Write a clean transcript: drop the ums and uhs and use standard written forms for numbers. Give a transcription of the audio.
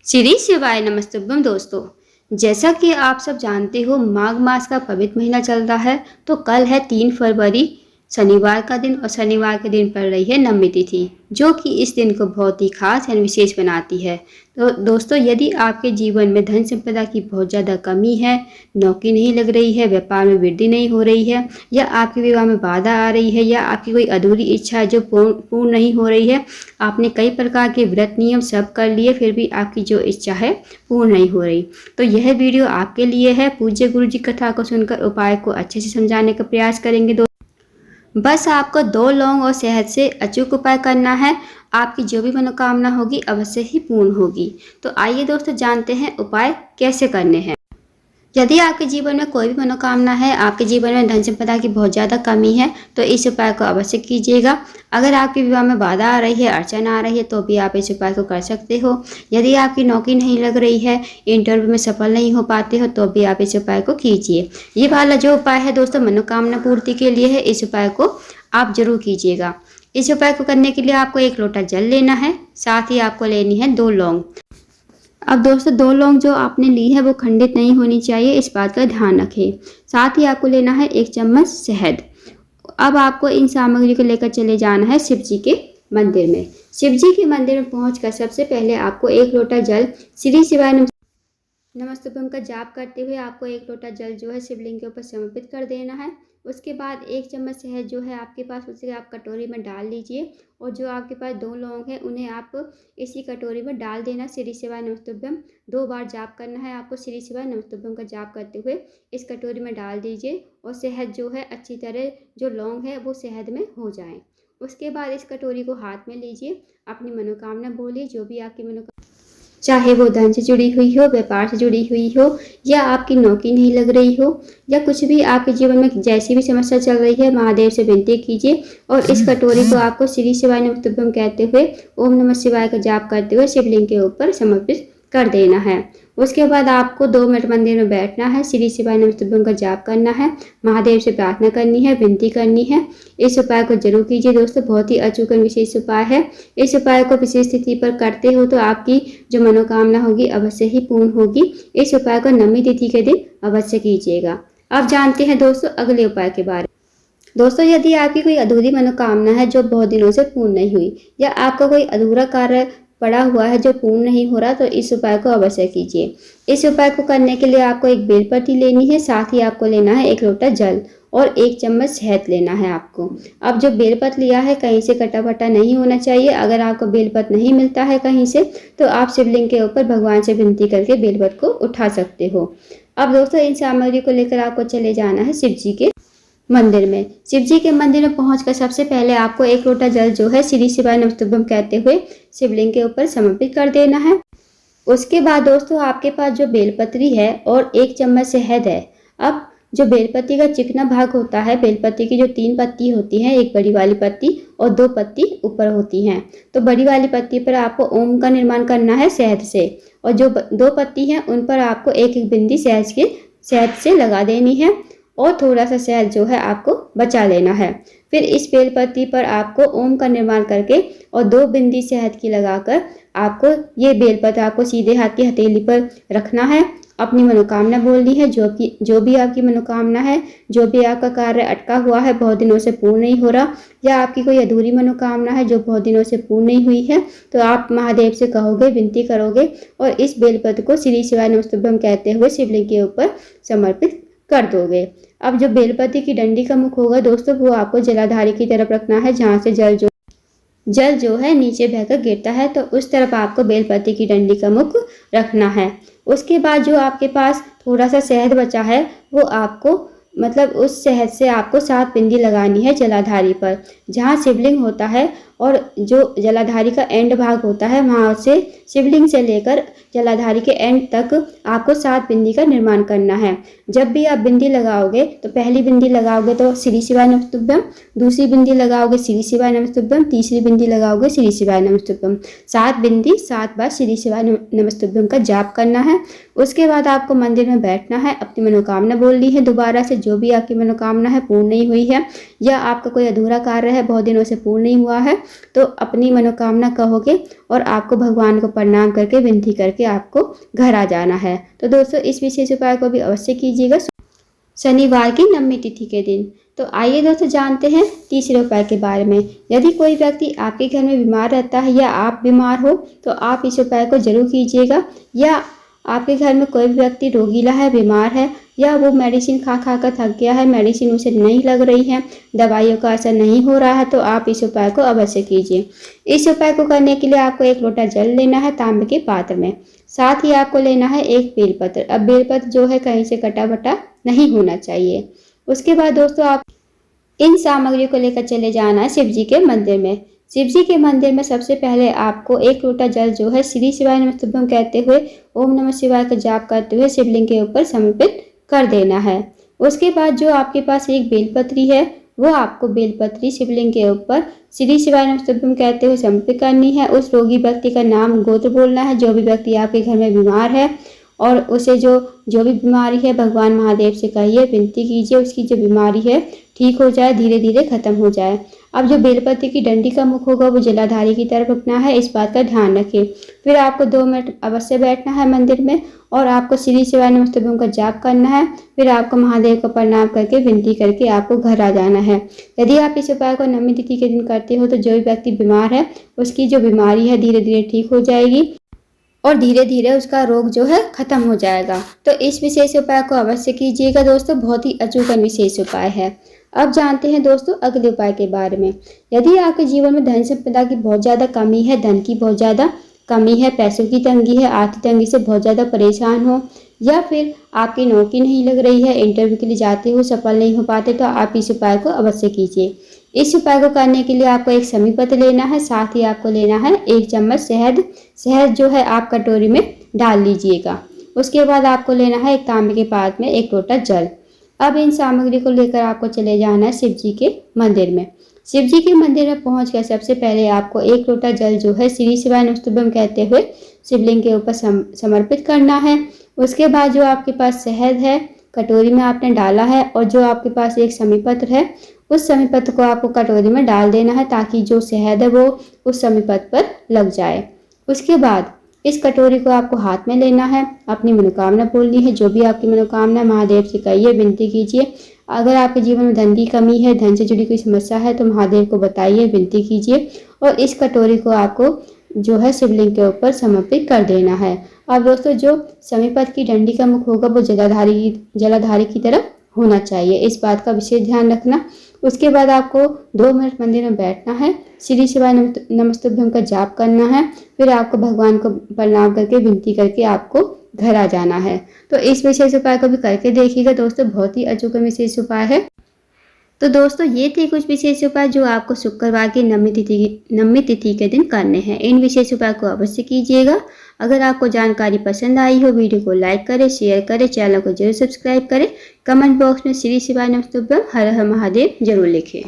श्री शिवाय नमस्तुभ्यम दोस्तों। जैसा कि आप सब जानते हो, माघ मास का पवित्र महीना चल रहा है। तो कल है 3 फरवरी शनिवार का दिन और शनिवार के दिन पड़ रही है नवमी तिथि, जो कि इस दिन को बहुत ही खास और विशेष बनाती है। तो दोस्तों, यदि आपके जीवन में धन संपदा की बहुत ज़्यादा कमी है, नौकरी नहीं लग रही है, व्यापार में वृद्धि नहीं हो रही है, या आपके विवाह में बाधा आ रही है, या आपकी कोई अधूरी इच्छा है जो पूर्ण नहीं हो रही है, आपने कई प्रकार के व्रत नियम सब कर लिए फिर भी आपकी जो इच्छा है पूर्ण नहीं हो रही, तो यह वीडियो आपके लिए है। पूज्य गुरु जी कथा को सुनकर उपाय को अच्छे से समझाने का प्रयास करेंगे। बस आपको 2 लौंग और शहद से अचूक उपाय करना है। आपकी जो भी मनोकामना होगी अवश्य ही पूर्ण होगी। तो आइए दोस्तों, जानते हैं उपाय कैसे करने हैं। यदि आपके जीवन में कोई भी मनोकामना है, आपके जीवन में धन संपदा की बहुत ज़्यादा कमी है, तो इस उपाय को अवश्य कीजिएगा। अगर आपके विवाह में बाधा आ रही है, अड़चन आ रही है, तो भी आप इस उपाय को कर सकते हो। यदि आपकी नौकरी नहीं लग रही है, इंटरव्यू में सफल नहीं हो पाते हो, तो भी आप इस उपाय को कीजिए। ये वाला जो उपाय है दोस्तों, मनोकामना पूर्ति के लिए है। इस उपाय को आप जरूर कीजिएगा। इस उपाय को करने के लिए आपको 1 लोटा जल लेना है, साथ ही आपको लेनी है 2 लौंग। अब दोस्तों, 2 लौंग जो आपने ली है वो खंडित नहीं होनी चाहिए, इस बात का ध्यान रखें। साथ ही आपको लेना है 1 चम्मच शहद। अब आपको इन सामग्री को लेकर चले जाना है शिव जी के मंदिर में। शिव जी के मंदिर में पहुंचकर सबसे पहले आपको 1 लोटा जल श्री शिवाय नमस्तुभ्यम का जाप करते हुए आपको 1 लोटा जल जो है शिवलिंग के ऊपर समर्पित कर देना है। उसके बाद 1 चम्मच शहद जो है आपके पास, उसे आप कटोरी में डाल लीजिए, और जो आपके पास 2 लौंग है उन्हें आप इसी कटोरी में डाल देना। श्री शिवाय नमस्तुभ्यम 2 बार जाप करना है आपको। श्री शिवाय नमस्तुभ्यम का जाप करते हुए इस कटोरी में डाल दीजिए, और शहद जो है अच्छी तरह, जो लौंग है वो शहद में हो जाए। उसके बाद इस कटोरी को हाथ में लीजिए, अपनी मनोकामना बोलिए, जो भी आपकी मनोकामना, चाहे वो धन से जुड़ी हुई हो, व्यापार से जुड़ी हुई हो, या आपकी नौकरी नहीं लग रही हो, या कुछ भी आपके जीवन में जैसी भी समस्या चल रही है, महादेव से विनती कीजिए। और इस कटोरी को आपको श्री शिवाय नमस्तुभ्यम कहते हुए ओम नमः शिवाय का जाप करते हुए शिवलिंग के ऊपर समर्पित कर देना है। उसके बाद आपको 2 मिनट मंदिर में बैठना है, श्री शिवाय नमस्तुभ्यम का जाप करना है, महादेव से प्रार्थना करनी है, विनती करनी है। इस उपाय को जरूर कीजिए दोस्तों, बहुत ही अचूक विशेष उपाय है। इस उपाय को विशेष स्थिति पर करते हो तो आपकी जो मनोकामना होगी अवश्य ही पूर्ण होगी। इस उपाय को नवमी तिथि के दिन अवश्य कीजिएगा। अब जानते हैं दोस्तों अगले उपाय के बारे में। दोस्तों, यदि आपकी कोई अधूरी मनोकामना है जो बहुत दिनों से पूर्ण नहीं हुई, या आपका कोई अधूरा कार्य पड़ा हुआ है जो पूर्ण नहीं हो रहा, तो इस उपाय को अवश्य कीजिए। इस उपाय को करने के लिए आपको 1 बेलपत्र लेनी है, साथ ही आपको लेना है 1 लोटा जल और 1 चम्मच शहद लेना है आपको। अब जो बेलपत्र लिया है कहीं से कटा फटा नहीं होना चाहिए। अगर आपको बेलपत्र नहीं मिलता है कहीं से, तो आप शिवलिंग के ऊपर भगवान से विनती करके बेलपत्र को उठा सकते हो। अब दोस्तों, इन सामग्री को लेकर आपको चले जाना है शिव जी के मंदिर में। शिव जी के मंदिर में पहुंचकर सबसे पहले आपको 1 लोटा जल जो है श्री शिवाय नमस्तुभ्यम कहते हुए शिवलिंग के ऊपर समर्पित कर देना है। उसके बाद दोस्तों, आपके पास जो बेलपत्री है और 1 चम्मच शहद है। अब जो बेलपत्री का चिकना भाग होता है, बेलपत्री की जो 3 पत्ती होती हैं, एक बड़ी वाली पत्ती और 2 पत्ती ऊपर होती हैं, तो बड़ी वाली पत्ती पर आपको ओम का निर्माण करना है शहद से, और जो 2 पत्ती हैं उन पर आपको 1-1 बिंदी शहद से लगा देनी है, और थोड़ा सा शहद जो है आपको बचा लेना है। फिर इस बेलपत्ती पर आपको ओम का निर्माण करके और 2 बिंदी शहद की लगाकर आपको ये बेलपत्र आपको सीधे हाथ की हथेली पर रखना है। अपनी मनोकामना बोलनी है, जो भी आपकी मनोकामना है, जो भी आपका कार्य अटका हुआ है, बहुत दिनों से पूर्ण नहीं हो रहा, या आपकी कोई अधूरी मनोकामना है जो बहुत दिनों से पूर्ण नहीं हुई है, तो आप महादेव से कहोगे, विनती करोगे, और इस बेलपत्र को श्री शिवाय नमस्तुभ्यम कहते हुए शिवलिंग के ऊपर समर्पित कर दोगे। अब जो बेलपत्र की डंडी का मुख होगा दोस्तों, वो आपको जलाधारी की तरफ रखना है, जहाँ से जल जो है नीचे बहकर गिरता है, तो उस तरफ आपको बेलपत्र की डंडी का मुख रखना है। उसके बाद जो आपके पास थोड़ा सा शहद बचा है, वो आपको उस शहद से आपको 7 बिंदी लगानी है जलाधारी पर, जहाँ शिवलिंग होता है, और जो जलाधारी का एंड भाग होता है वहाँ से शिवलिंग से लेकर जलाधारी के एंड तक आपको 7 बिंदी का निर्माण करना है। जब भी आप बिंदी लगाओगे तो पहली बिंदी लगाओगे तो श्री शिवाय नमस्तुभ्यम, दूसरी बिंदी लगाओगे श्री शिवाय नमस्तुभ्यम, तीसरी बिंदी लगाओगे श्री शिवाय नमस्तुभ्यम। 7 बिंदी 7 बार श्री शिवाय नमस्तुभ्यम का जाप करना है। उसके बाद आपको मंदिर में बैठना है, अपनी मनोकामना बोलनी है दोबारा से, जो भी आपकी मनोकामना है पूर्ण नहीं हुई है, या आपका कोई अधूरा कार्य है बहुत दिनों से पूर्ण नहीं हुआ है, तो अपनी मनोकामना कहोगे और आपको भगवान को प्रणाम करके विनती करके आपको घर आ जाना है। तो दोस्तों इस विशेष उपाय को भी अवश्य कीजिएगा शनिवार की नवमी तिथि के दिन। तो आइए दोस्तों जानते हैं तीसरे उपाय के बारे में। यदि कोई व्यक्ति आपके घर में बीमार रहता है या आप बीमार हो तो आप इस उपाय को जरूर कीजिएगा। या आपके घर में कोई भी व्यक्ति रोगीला है, बीमार है, या वो मेडिसिन खा खा कर थक गया है, मेडिसिन उसे नहीं लग रही है, दवाइयों का असर नहीं हो रहा है, तो आप इस उपाय को अवश्य कीजिए। इस उपाय को करने के लिए आपको 1 लोटा जल लेना है तांबे के पात्र में। साथ ही आपको लेना है एक बेलपत्र। अब बेलपत्र जो है कहीं से कटा बटा नहीं होना चाहिए। उसके बाद दोस्तों आप इन सामग्रियों को लेकर चले जाना है शिव जी के मंदिर में। शिव जी के मंदिर में सबसे पहले आपको 1 लोटा जल जो है श्री शिवाय नमस्तुभ्यं कहते हुए ओम नमः शिवाय का जाप करते हुए शिवलिंग के ऊपर समर्पित कर देना है। उसके बाद जो आपके पास एक बेलपत्री है वो आपको बेलपत्री शिवलिंग के ऊपर श्री शिवाय नमस्तुभ्यं कहते हुए समर्पित करनी है। उस रोगी व्यक्ति का नाम गोत्र बोलना है, जो भी व्यक्ति आपके घर में बीमार है, और उसे जो भी बीमारी है भगवान महादेव से कहिए, विनती कीजिए उसकी जो बीमारी है ठीक हो जाए, धीरे धीरे खत्म हो जाए। अब जो बेलपत्र की डंडी का मुख होगा वो जलाधारी की तरफ रखना है, इस बात का ध्यान रखें। फिर आपको 2 मिनट अवश्य बैठना है मंदिर में और आपको श्री शिवाय नमस्तुभ्यं का जाप करना है। फिर आपको महादेव को प्रणाम करके विनती करके आपको घर आ जाना है। यदि आप इस उपाय को नवमी तिथि के दिन करते हो तो जो भी व्यक्ति बीमार है उसकी जो बीमारी है धीरे धीरे ठीक हो जाएगी और धीरे धीरे उसका रोग जो है खत्म हो जाएगा। तो इस विशेष उपाय को अवश्य कीजिएगा दोस्तों, बहुत ही अचूक विशेष उपाय है। अब जानते हैं दोस्तों अगले उपाय के बारे में। यदि आपके जीवन में धन संपदा की बहुत ज़्यादा कमी है, धन की बहुत ज़्यादा कमी है, पैसों की तंगी है, आर्थिक तंगी से बहुत ज़्यादा परेशान हो, या फिर आपकी नौकरी नहीं लग रही है, इंटरव्यू के लिए जाते हो सफल नहीं हो पाते, तो आप इस उपाय को अवश्य कीजिए। इस उपाय को करने के लिए आपको एक समी पत्र लेना है, साथ ही आपको लेना है 1 चम्मच शहद। शहद जो है आप कटोरी में डाल लीजिएगा। उसके बाद आपको लेना है एक तांबे के पात्र में 1 लोटा जल। अब इन सामग्री को लेकर आपको चले जाना है शिव जी के मंदिर में। शिव जी के मंदिर में पहुंचकर सबसे पहले आपको 1 लोटा जल जो है श्री शिवाय नमस्तुभ्यं कहते हुए शिवलिंग के ऊपर समर्पित करना है। उसके बाद जो आपके पास शहद है कटोरी में आपने डाला है, और जो आपके पास एक समी पत्र है उस समी पत्र को आपको कटोरी में डाल देना है ताकि जो शहद है वो उस समी पत्र पर लग जाए। उसके बाद इस कटोरी को आपको हाथ में लेना है, अपनी मनोकामना बोलनी है, जो भी आपकी मनोकामना महादेव से कहिए, विनती कीजिए। अगर आपके जीवन में धन की कमी है, धन से जुड़ी कोई समस्या है तो महादेव को बताइए, विनती कीजिए, और इस कटोरी को आपको जो है शिवलिंग के ऊपर समर्पित कर देना है। अब दोस्तों जो समीपत की डंडी का मुख होगा वो जलाधारी की तरफ होना चाहिए, इस बात का विशेष ध्यान रखना। उसके बाद आपको 2 मिनट मंदिर में बैठना है, श्री शिवाय नमस्तुभ्यं का जाप करना है, फिर आपको भगवान को प्रणाम करके विनती करके आपको घर आ जाना है। तो इस विशेष उपाय को भी करके देखिएगा दोस्तों, बहुत ही अचूक विशेष उपाय है। तो दोस्तों ये थे कुछ विशेष उपाय जो आपको शुक्रवार की नवमी तिथि के दिन करने हैं। इन विशेष उपाय को अवश्य कीजिएगा। अगर आपको जानकारी पसंद आई हो वीडियो को लाइक करें, शेयर करें, चैनल को जरूर सब्सक्राइब करें। कमेंट बॉक्स में श्री शिवाय नमस्तुभ्यं हर हर महादेव जरूर लिखें।